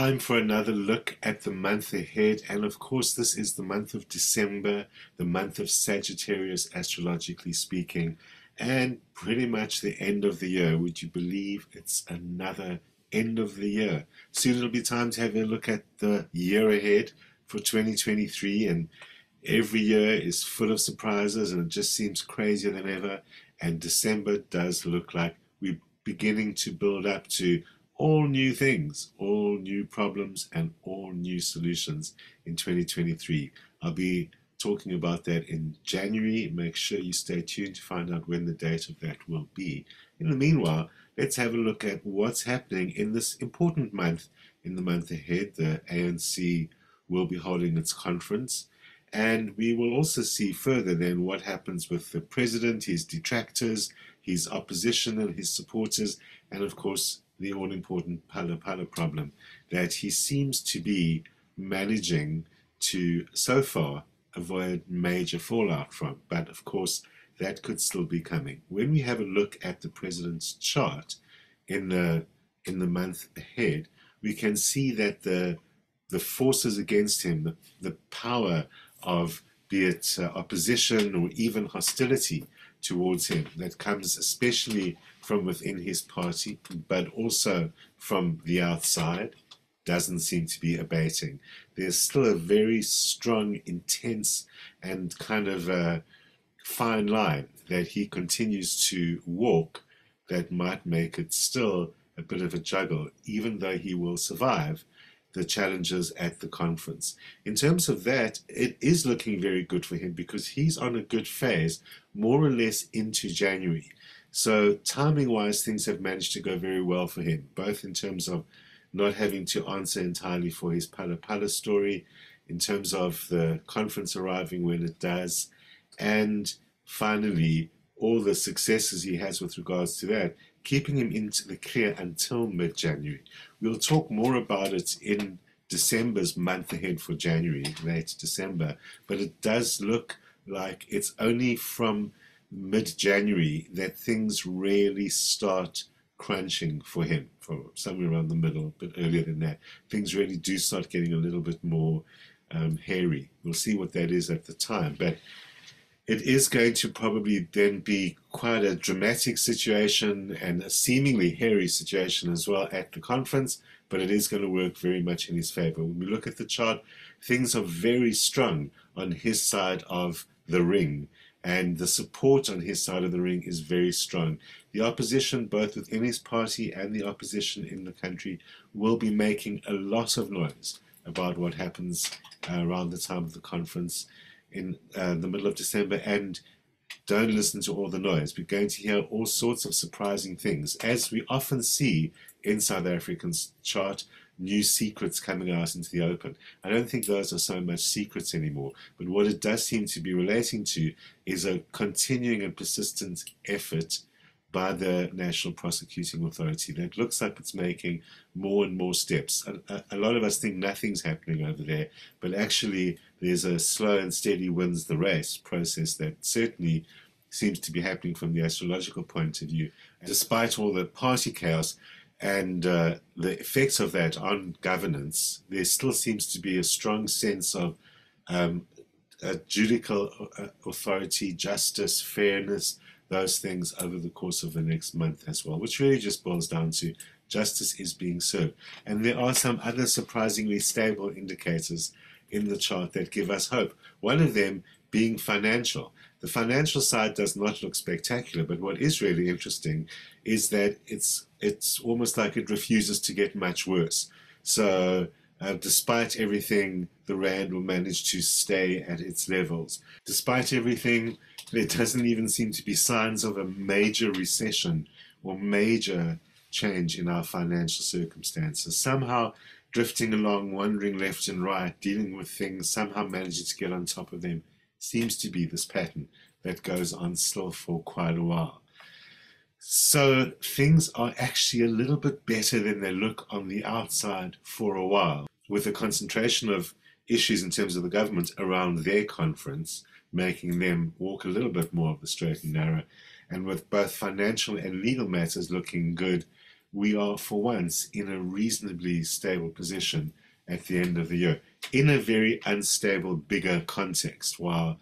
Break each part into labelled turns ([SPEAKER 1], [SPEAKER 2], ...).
[SPEAKER 1] Time for another look at the month ahead, and of course this is the month of December, the month of Sagittarius astrologically speaking, and pretty much the end of the year. Would you believe it's another end of the year? Soon it'll be time to have a look at the year ahead for 2023, and every year is full of surprises and it just seems crazier than ever, and December does look like we're beginning to build up to all new things, all new problems, and all new solutions in 2023. I'll be talking about that in January. Make sure you stay tuned to find out when the date of that will be. In the meanwhile, let's have a look at what's happening in this important month. In the month ahead, the ANC will be holding its conference, and we will also see further then what happens with the president, his detractors, his opposition and his supporters, and of course the all-important Pala problem that he seems to be managing to, so far, avoid major fallout from. But of course, that could still be coming. When we have a look at the president's chart in the month ahead, we can see that the forces against him, the power of, be it opposition or even hostility towards him, that comes especially from within his party, but also from the outside, doesn't seem to be abating. There's still a very strong, intense, and kind of a fine line that he continues to walk that might make it still a bit of a juggle, even though he will survive the challenges at the conference. In terms of that, it is looking very good for him because he's on a good phase, more or less into January. So timing-wise, things have managed to go very well for him, both in terms of not having to answer entirely for his Pala story, in terms of the conference arriving when it does, and finally, all the successes he has with regards to that, keeping him into the clear until mid-January. We'll talk more about it in December's month ahead for January, late December, but it does look like it's only from mid-January that things really start crunching for him, for somewhere around the middle, a bit earlier than that. Things really do start getting a little bit more hairy. We'll see what that is at the time, but it is going to probably then be quite a dramatic situation and a seemingly hairy situation as well at the conference, but it is going to work very much in his favor. When we look at the chart, things are very strong on his side of the ring, and the support on his side of the ring is very strong. The opposition, both within his party and the opposition in the country, will be making a lot of noise about what happens around the time of the conference in the middle of December, and don't listen to all the noise. We're going to hear all sorts of surprising things, as we often see in South African's chart, new secrets coming out into the open. I don't think those are so much secrets anymore, but what it does seem to be relating to is a continuing and persistent effort by the National Prosecuting Authority that looks like it's making more and more steps. A lot of us think nothing's happening over there, but actually there's a slow and steady wins the race process that certainly seems to be happening from the astrological point of view. Despite all the party chaos and the effects of that on governance, there still seems to be a strong sense of judicial authority, justice, fairness, those things over the course of the next month as well, which really just boils down to justice is being served. And there are some other surprisingly stable indicators in the chart that give us hope. One of them being financial. The financial side does not look spectacular, but what is really interesting is that it's almost like it refuses to get much worse. So despite everything, the rand will manage to stay at its levels. Despite everything, there doesn't even seem to be signs of a major recession or major change in our financial circumstances. Somehow drifting along, wandering left and right, dealing with things, somehow managing to get on top of them, seems to be this pattern that goes on still for quite a while. So things are actually a little bit better than they look on the outside for a while, with a concentration of issues in terms of the government around their conference, making them walk a little bit more of the straight and narrow, and with both financial and legal matters looking good, we are for once in a reasonably stable position at the end of the year, in a very unstable, bigger context, while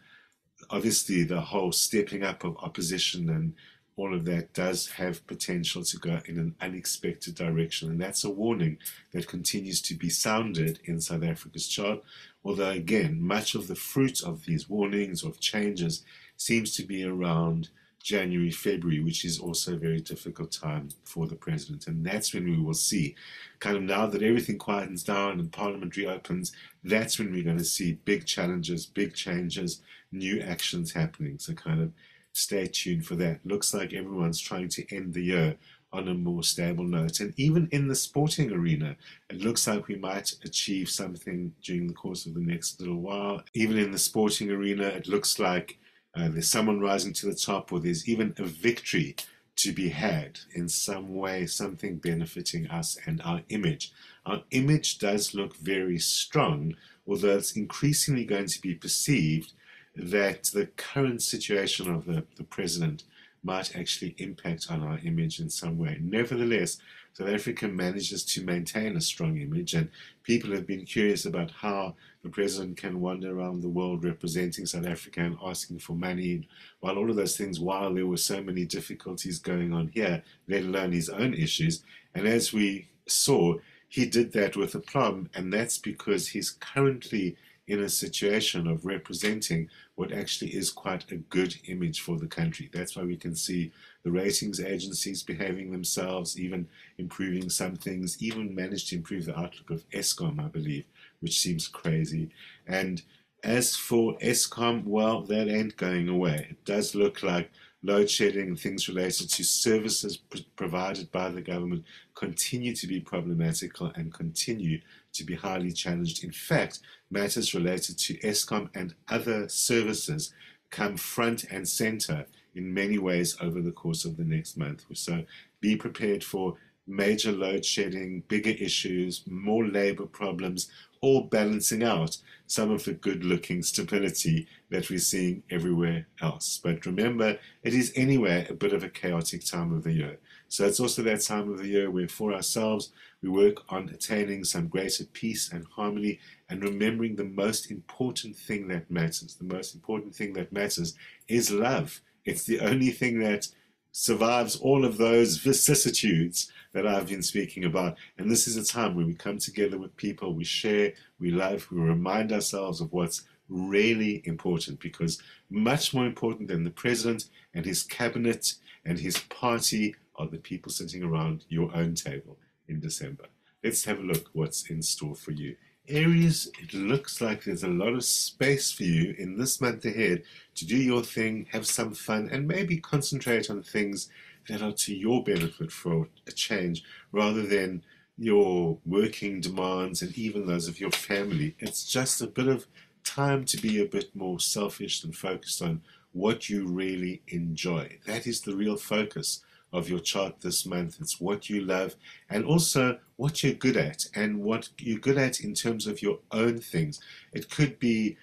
[SPEAKER 1] obviously the whole stepping up of opposition and all of that does have potential to go in an unexpected direction. And that's a warning that continues to be sounded in South Africa's chart. Although, again, much of the fruit of these warnings, of changes, seems to be around January, February, which is also a very difficult time for the president. And that's when we will see, kind of now that everything quietens down and Parliament reopens, that's when we're going to see big challenges, big changes, new actions happening. So kind of stay tuned for that. Looks like everyone's trying to end the year on a more stable note. And even in the sporting arena, it looks like we might achieve something during the course of the next little while. Even in the sporting arena, it looks like there's someone rising to the top, or there's even a victory to be had in some way, something benefiting us and our image. Our image does look very strong, although it's increasingly going to be perceived that the current situation of the president might actually impact on our image in some way. Nevertheless, South Africa manages to maintain a strong image, and people have been curious about how the president can wander around the world representing South Africa and asking for money, while all of those things, while there were so many difficulties going on here, let alone his own issues. And as we saw, he did that with aplomb, and that's because he's currently in a situation of representing what actually is quite a good image for the country. That's why we can see the ratings agencies behaving themselves, even improving some things, even managed to improve the outlook of Eskom, I believe, which seems crazy. And as for Eskom, well, that ain't going away. It does look like load shedding and things related to services provided by the government continue to be problematical and continue to be highly challenged. In fact, matters related to Eskom and other services come front and center in many ways over the course of the next month. So be prepared for major load shedding, bigger issues, more labor problems, all balancing out some of the good-looking stability that we're seeing everywhere else. But remember, it is anyway a bit of a chaotic time of the year. So it's also that time of the year where for ourselves, we work on attaining some greater peace and harmony and remembering the most important thing that matters. The most important thing that matters is love. It's the only thing that survives all of those vicissitudes that I've been speaking about. And this is a time where we come together with people, we share, we love, we remind ourselves of what's really important, because much more important than the president and his cabinet and his party are the people sitting around your own table in December. Let's have a look what's in store for you. Aries, it looks like there's a lot of space for you in this month ahead to do your thing, have some fun, and maybe concentrate on things that are to your benefit for a change, rather than your working demands and even those of your family. It's just a bit of time to be a bit more selfish and focused on what you really enjoy. That is the real focus of your chart this month. It's what you love and also what you're good at, and what you're good at in terms of your own things. It could be,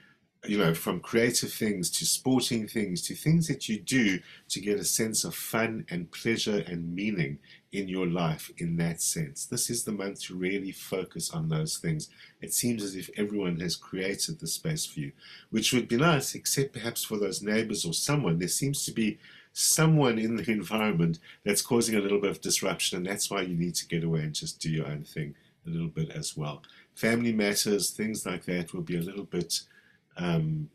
[SPEAKER 1] from creative things to sporting things to things that you do to get a sense of fun and pleasure and meaning in your life in that sense. This is the month to really focus on those things. It seems as if everyone has created the space for you, which would be nice, except perhaps for those neighbors or someone. There seems to be someone in the environment that's causing a little bit of disruption, and that's why you need to get away and just do your own thing a little bit as well. Family matters, things like that will be a little bit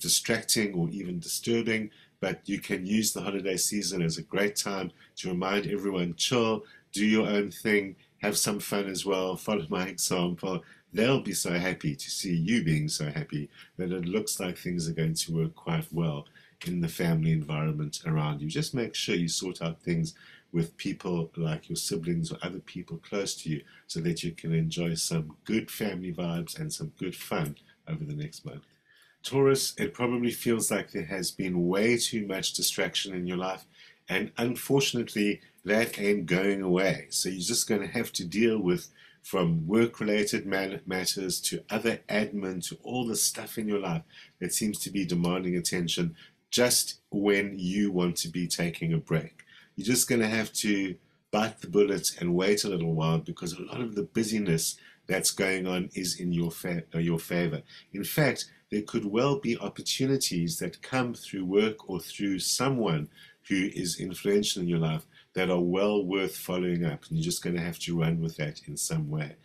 [SPEAKER 1] distracting or even disturbing, but you can use the holiday season as a great time to remind everyone, chill, do your own thing, have some fun as well, follow my example. They'll be so happy to see you being so happy that it looks like things are going to work quite well in the family environment around you. Just make sure you sort out things with people like your siblings or other people close to you so that you can enjoy some good family vibes and some good fun over the next month. Taurus, it probably feels like there has been way too much distraction in your life, and unfortunately that ain't going away. So you're just going to have to deal with, from work-related matters to other admin to all the stuff in your life that seems to be demanding attention just when you want to be taking a break. You're just going to have to bite the bullet and wait a little while, because a lot of the busyness that's going on is in your favor. In fact, there could well be opportunities that come through work or through someone who is influential in your life that are well worth following up, and you're just going to have to run with that in some way.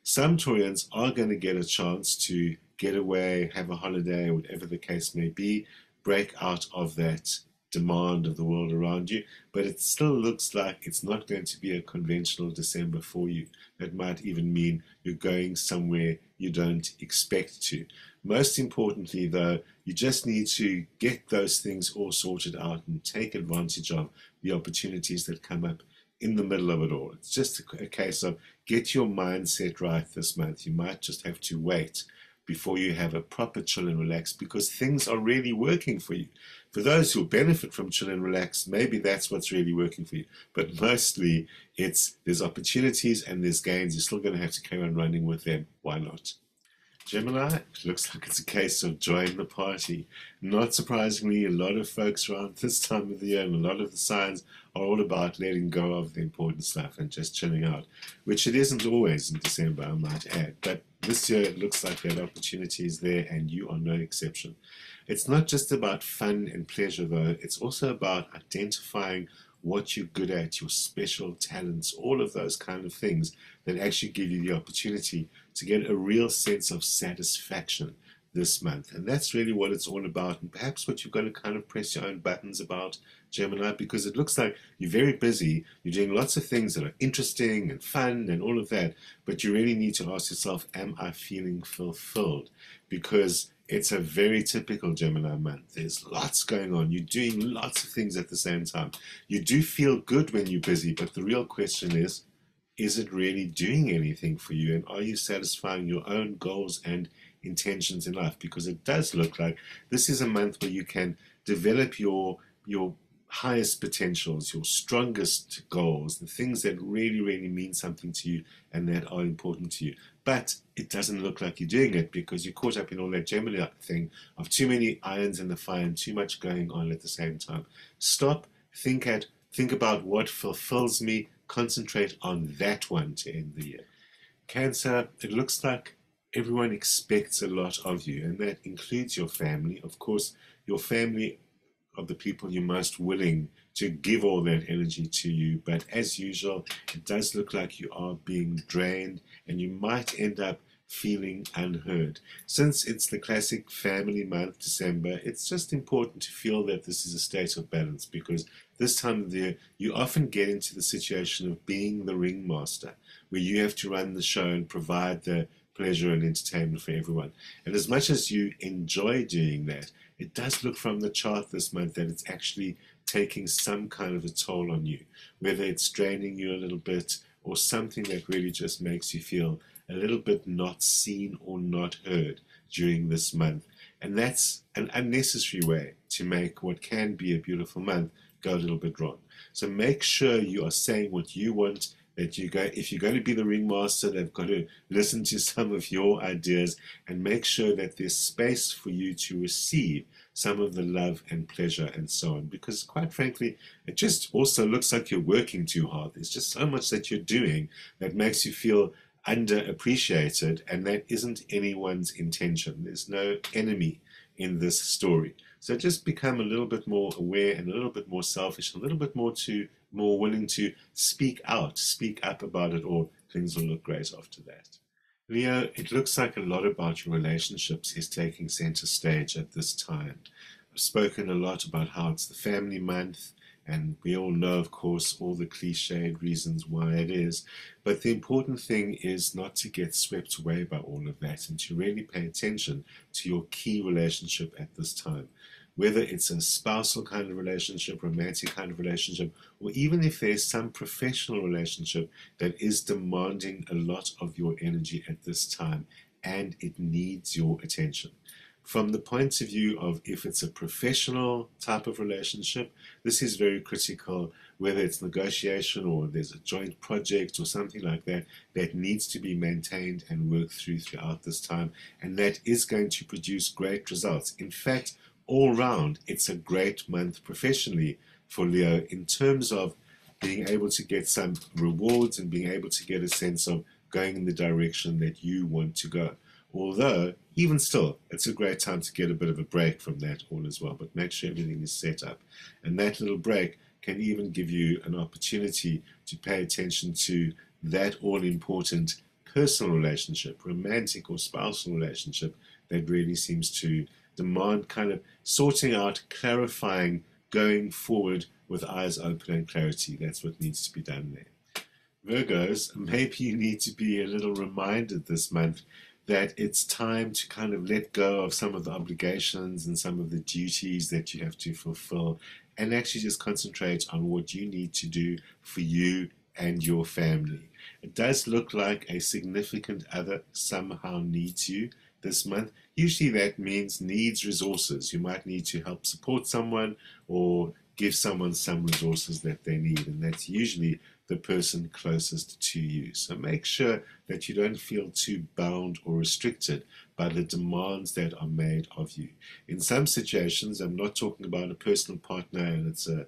[SPEAKER 1] Some Taurians are going to get a chance to get away, have a holiday, whatever the case may be, break out of that demand of the world around you, but it still looks like it's not going to be a conventional December for you. That might even mean you're going somewhere you don't expect to. Most importantly, though, you just need to get those things all sorted out and take advantage of the opportunities that come up in the middle of it all. It's just a case of get your mindset right this month. You might just have to wait before you have a proper chill and relax, because things are really working for you. For those who benefit from chill and relax, maybe that's what's really working for you. But mostly there's opportunities and there's gains. You're still going to have to carry on running with them. Why not? Gemini, it looks like it's a case of join the party. Not surprisingly, a lot of folks around this time of the year and a lot of the signs are all about letting go of the important stuff and just chilling out, which it isn't always in December, I might add. But this year it looks like that opportunity is there, and you are no exception. It's not just about fun and pleasure, though. It's also about identifying what you're good at, your special talents, all of those kind of things that actually give you the opportunity to get a real sense of satisfaction this month. And that's really what it's all about, and perhaps what you've got to kind of press your own buttons about, Gemini, because it looks like you're very busy, you're doing lots of things that are interesting and fun and all of that, but you really need to ask yourself, am I feeling fulfilled? Because it's a very typical Gemini month. There's lots going on. You're doing lots of things at the same time. You do feel good when you're busy, but the real question is it really doing anything for you? And are you satisfying your own goals and intentions in life? Because it does look like this is a month where you can develop your highest potentials, your strongest goals, the things that really, really mean something to you and that are important to you. But it doesn't look like you're doing it because you're caught up in all that Gemini thing of too many irons in the fire and too much going on at the same time. Stop, think about what fulfills me, concentrate on that one to end the year. Cancer, it looks like everyone expects a lot of you, and that includes your family. Of course, your family are the people you're most willing to give all that energy to you, but as usual, it does look like you are being drained and you might end up feeling unheard. Since it's the classic family month, December, it's just important to feel that this is a state of balance, because this time of the year, you often get into the situation of being the ringmaster, where you have to run the show and provide the pleasure and entertainment for everyone. And as much as you enjoy doing that, it does look from the chart this month that it's actually taking some kind of a toll on you, whether it's draining you a little bit or something that really just makes you feel a little bit not seen or not heard during this month. And that's an unnecessary way to make what can be a beautiful month go a little bit wrong. So make sure you are saying what you want, that if you're going to be the ringmaster, they've got to listen to some of your ideas, and make sure that there's space for you to receive some of the love and pleasure and so on. Because quite frankly, it just also looks like you're working too hard. There's just so much that you're doing that makes you feel underappreciated, and that isn't anyone's intention. There's no enemy in this story. So just become a little bit more aware and a little bit more selfish, a little bit more willing to speak out, speak up about it all. Things will look great after that. Leo, it looks like a lot about your relationships is taking center stage at this time. I've spoken a lot about how it's the family month, and we all know, of course, all the cliched reasons why it is. But the important thing is not to get swept away by all of that, and to really pay attention to your key relationship at this time. Whether it's a spousal kind of relationship, romantic kind of relationship, or even if there's some professional relationship that is demanding a lot of your energy at this time, and it needs your attention. From the point of view of if it's a professional type of relationship, this is very critical, whether it's negotiation or there's a joint project or something like that, that needs to be maintained and worked through throughout this time, and that is going to produce great results. In fact, all round, it's a great month professionally for Leo in terms of being able to get some rewards and being able to get a sense of going in the direction that you want to go. Although, even still, it's a great time to get a bit of a break from that all as well, but make sure everything is set up. And that little break can even give you an opportunity to pay attention to that all-important personal relationship, romantic or spousal relationship, that really seems to demand kind of sorting out, clarifying, going forward with eyes open and clarity. That's what needs to be done there. Virgos, maybe you need to be a little reminded this month that it's time to kind of let go of some of the obligations and some of the duties that you have to fulfill and actually just concentrate on what you need to do for you and your family. It does look like a significant other somehow needs you this month. Usually that means needs resources. You might need to help support someone or give someone some resources that they need, and that's usually the person closest to you. So make sure that you don't feel too bound or restricted by the demands that are made of you. In some situations, I'm not talking about a personal partner and it's a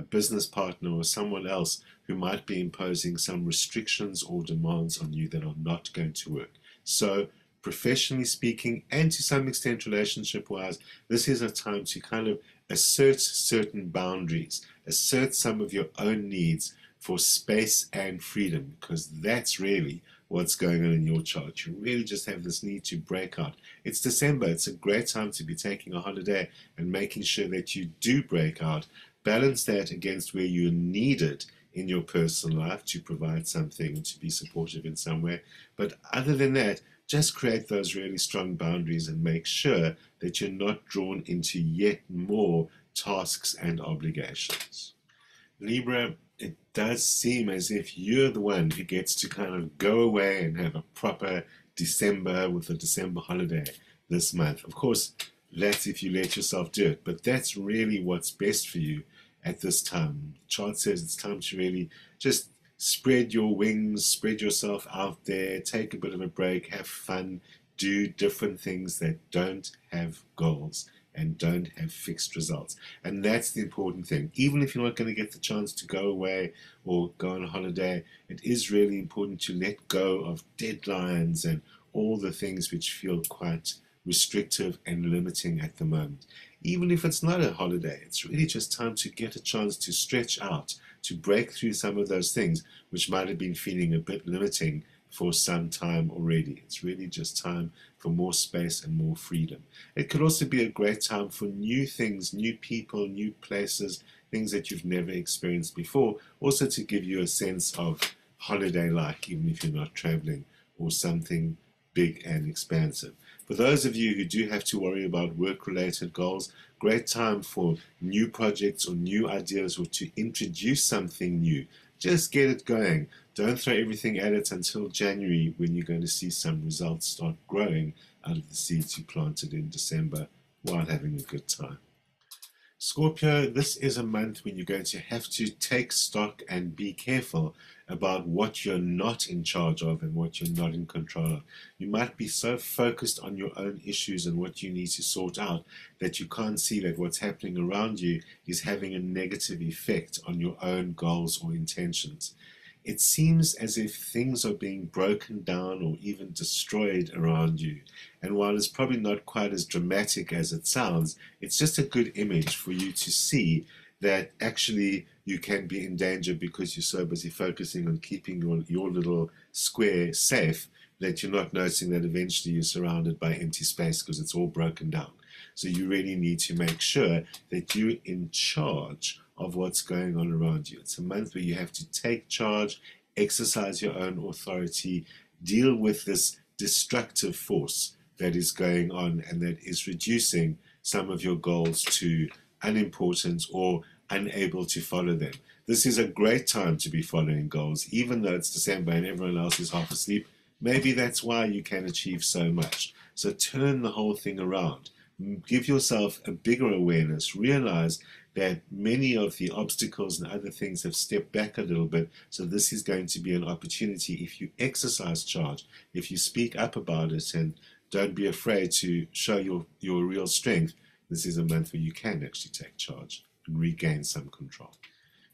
[SPEAKER 1] business partner or someone else who might be imposing some restrictions or demands on you that are not going to work. So professionally speaking, and to some extent relationship-wise, this is a time to kind of assert certain boundaries, assert some of your own needs for space and freedom, because that's really what's going on in your chart. You really just have this need to break out. It's December. It's a great time to be taking a holiday and making sure that you do break out. Balance that against where you're needed in your personal life to provide something, to be supportive in some way. But other than that, just create those really strong boundaries and make sure that you're not drawn into yet more tasks and obligations. Libra, it does seem as if you're the one who gets to kind of go away and have a proper December with a December holiday this month. Of course, that's if you let yourself do it, but that's really what's best for you at this time. The chart says it's time to really just spread your wings, spread yourself out there, take a bit of a break, have fun, do different things that don't have goals and don't have fixed results. And that's the important thing. Even if you're not going to get the chance to go away or go on a holiday, it is really important to let go of deadlines and all the things which feel quite restrictive and limiting at the moment. Even if it's not a holiday, it's really just time to get a chance to stretch out, to break through some of those things which might have been feeling a bit limiting for some time already. It's really just time for more space and more freedom. It could also be a great time for new things, new people, new places, things that you've never experienced before, also to give you a sense of holiday-like, even if you're not traveling, or something big and expansive. For those of you who do have to worry about work-related goals, great time for new projects or new ideas or to introduce something new. Just get it going. Don't throw everything at it until January, when you're going to see some results start growing out of the seeds you planted in December while having a good time. Scorpio, this is a month when you're going to have to take stock and be careful about what you're not in charge of and what you're not in control of. You might be so focused on your own issues and what you need to sort out that you can't see that what's happening around you is having a negative effect on your own goals or intentions. It seems as if things are being broken down or even destroyed around you. And while it's probably not quite as dramatic as it sounds, it's just a good image for you to see that actually you can be in danger because you're so busy focusing on keeping your little square safe that you're not noticing that eventually you're surrounded by empty space because it's all broken down. So you really need to make sure that you're in charge of what's going on around you. It's a month where you have to take charge, exercise your own authority, deal with this destructive force that is going on and that is reducing some of your goals to unimportant or unable to follow them. This is a great time to be following goals, even though it's December and everyone else is half asleep. Maybe that's why you can achieve so much. So turn the whole thing around. Give yourself a bigger awareness. Realize that many of the obstacles and other things have stepped back a little bit. So this is going to be an opportunity if you exercise charge, if you speak up about it and don't be afraid to show your real strength. This is a month where you can actually take charge and regain some control.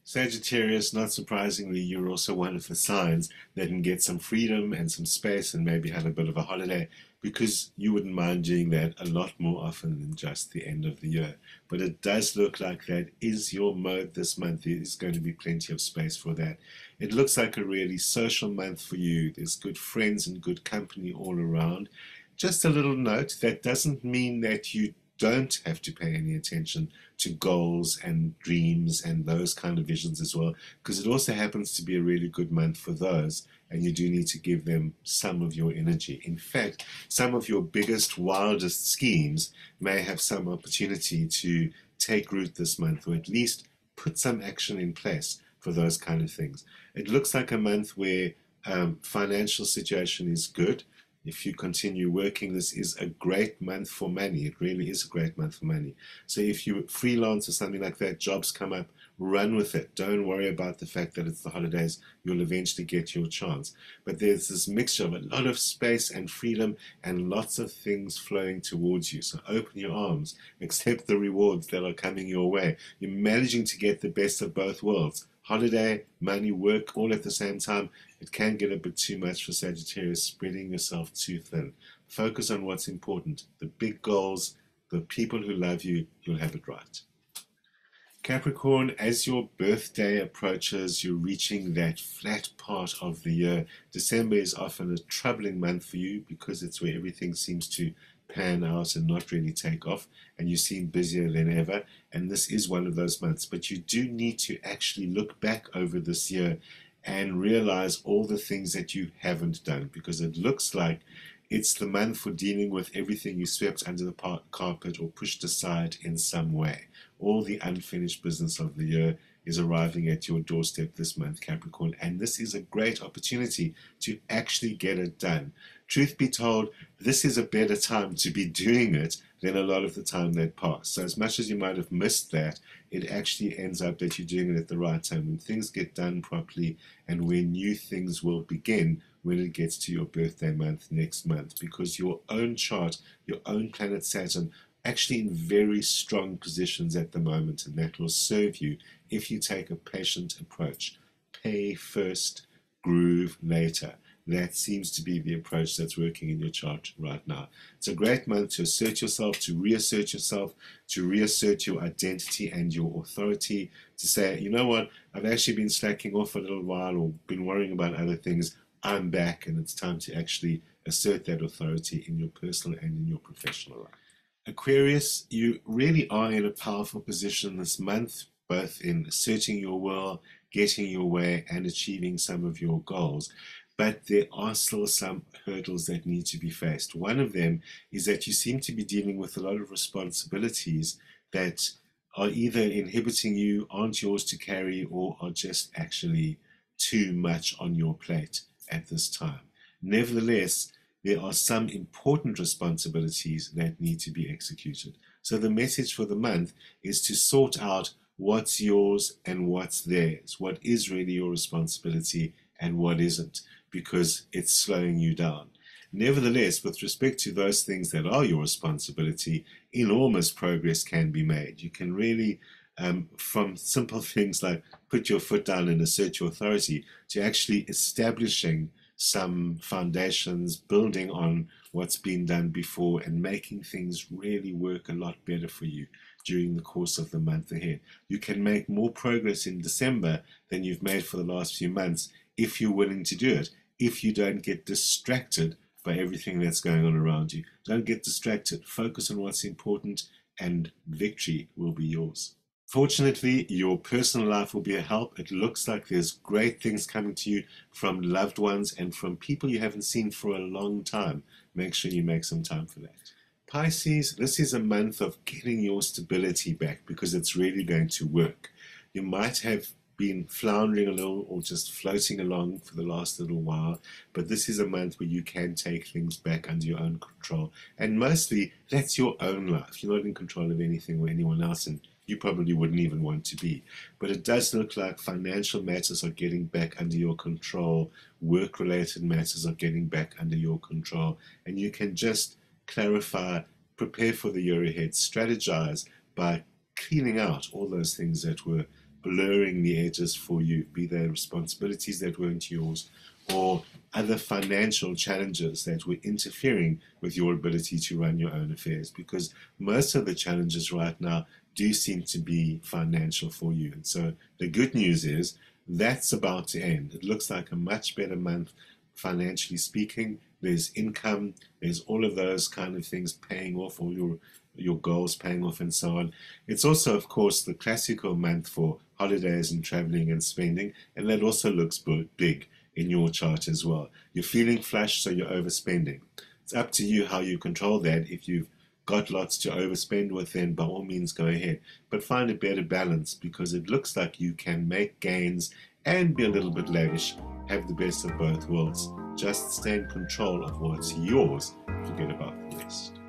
[SPEAKER 1] Sagittarius, not surprisingly, you're also one of the signs that can get some freedom and some space and maybe have a bit of a holiday, because you wouldn't mind doing that a lot more often than just the end of the year. But it does look like that is your mode this month. There is going to be plenty of space for that. It looks like a really social month for you. There's good friends and good company all around. Just a little note, that doesn't mean that you don't have to pay any attention to goals and dreams and those kind of visions as well, because it also happens to be a really good month for those, and you do need to give them some of your energy. In fact, some of your biggest, wildest schemes may have some opportunity to take root this month, or at least put some action in place for those kind of things. It looks like a month where financial situation is good. If you continue working, this is a great month for money. It really is a great month for money. So if you freelance or something like that, jobs come up, run with it. Don't worry about the fact that it's the holidays. You'll eventually get your chance. But there's this mixture of a lot of space and freedom and lots of things flowing towards you. So open your arms, accept the rewards that are coming your way. You're managing to get the best of both worlds. Holiday, money, work, all at the same time. It can get a bit too much for Sagittarius, spreading yourself too thin. Focus on what's important. The big goals, the people who love you, you'll have it right. Capricorn, as your birthday approaches, you're reaching that flat part of the year. December is often a troubling month for you because it's where everything seems to pan out and not really take off, and you seem busier than ever, and this is one of those months. But you do need to actually look back over this year and realize all the things that you haven't done, because it looks like it's the month for dealing with everything you swept under the carpet or pushed aside in some way. All the unfinished business of the year is arriving at your doorstep this month, Capricorn, and this is a great opportunity to actually get it done. Truth be told, this is a better time to be doing it than a lot of the time that passed. So as much as you might have missed that, it actually ends up that you're doing it at the right time, when things get done properly and when new things will begin when it gets to your birthday month next month, because your own chart, your own planet Saturn, actually in very strong positions at the moment, and that will serve you if you take a patient approach. Pay first, groove later. That seems to be the approach that's working in your chart right now. It's a great month to assert yourself, to reassert yourself, to reassert your identity and your authority, to say, you know what, I've actually been slacking off a little while or been worrying about other things. I'm back, and it's time to actually assert that authority in your personal and in your professional life. Aquarius, you really are in a powerful position this month, both in asserting your will, getting your way, and achieving some of your goals. But there are still some hurdles that need to be faced. One of them is that you seem to be dealing with a lot of responsibilities that are either inhibiting you, aren't yours to carry, or are just actually too much on your plate at this time. Nevertheless, there are some important responsibilities that need to be executed. So the message for the month is to sort out what's yours and what's theirs, what is really your responsibility and what isn't, because it's slowing you down. Nevertheless, with respect to those things that are your responsibility, enormous progress can be made. You can really, from simple things like put your foot down and assert your authority, to actually establishing some foundations, building on what's been done before, and making things really work a lot better for you during the course of the month ahead. You can make more progress in December than you've made for the last few months if you're willing to do it, if you don't get distracted by everything that's going on around you. Don't get distracted. Focus on what's important, and victory will be yours. Fortunately, your personal life will be a help. It looks like there's great things coming to you from loved ones and from people you haven't seen for a long time. Make sure you make some time for that. Pisces, this is a month of getting your stability back, because it's really going to work. You might have been floundering a little or just floating along for the last little while, but this is a month where you can take things back under your own control, and mostly that's your own life. You're not in control of anything or anyone else, and you probably wouldn't even want to be. But it does look like financial matters are getting back under your control, work-related matters are getting back under your control, and you can just clarify, prepare for the year ahead, strategize by cleaning out all those things that were blurring the edges for you, be they responsibilities that weren't yours or other financial challenges that were interfering with your ability to run your own affairs, because most of the challenges right now do seem to be financial for you. And so the good news is that's about to end. It looks like a much better month financially speaking. There's income, there's all of those kind of things paying off, all your goals paying off and so on. It's also, of course, the classical month for holidays and traveling and spending, and that also looks big in your chart as well. You're feeling flush, so you're overspending. It's up to you how you control that. If you've got lots to overspend with, then by all means go ahead. But find a better balance, because it looks like you can make gains and be a little bit lavish, have the best of both worlds. Just stay in control of what's yours. Forget about the rest.